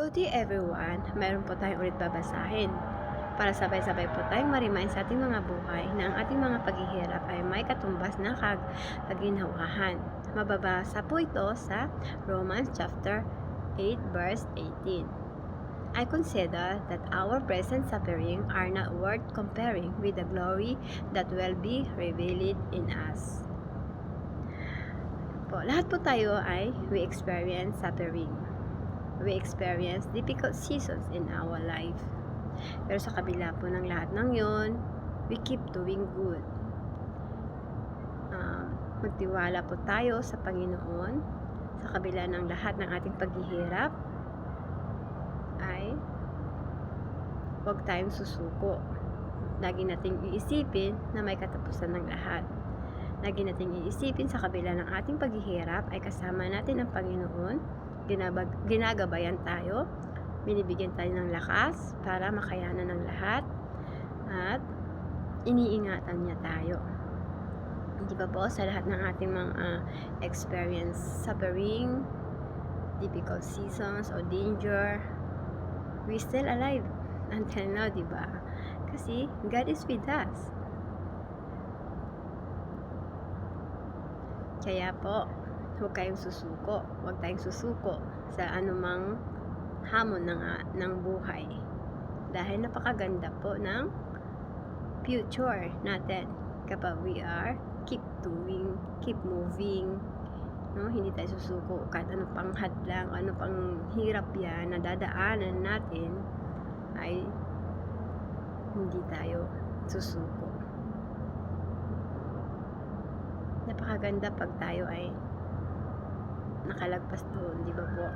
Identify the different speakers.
Speaker 1: Good day everyone! Mayroon po tayong ulit babasahin para sabay-sabay po tayong ma-remind sa ating mga buhay na ang ating mga paghihirap ay may katumbas na kaginhawahan. Mababasa po ito sa Romans chapter 8 verse 18. I consider that our present suffering are not worth comparing with the glory that will be revealed in us. Lahat po tayo ay we experience suffering. We experience difficult seasons in our life. Pero sa kabila po ng lahat ng yon, we keep doing good. Magtiwala po tayo sa Panginoon. Sa kabila ng lahat ng ating paghihirap, ay huwag tayong susuko. Lagi nating iisipin na may katapusan ng lahat. Lagi nating iisipin sa kabila ng ating paghihirap ay kasama natin ang Panginoon. Ginagabayan tayo, binibigyan tayo ng lakas para makayanan ng lahat, at iniingatan niya tayo. Di ba po, sa lahat ng ating mga experience, suffering, difficult seasons, o danger, we still alive until now, di ba? Kasi God is with us. Kaya po, huwag kayong susuko. Huwag tayong susuko sa anumang hamon ng buhay. Dahil napakaganda po ng future natin kapag we are keep doing, keep moving. No? Hindi tayo susuko kahit ano pang hadlang, ano pang hirap yan na dadaanan natin, ay hindi tayo susuko. Napakaganda pag tayo ay nakalagpas doon, di ba po?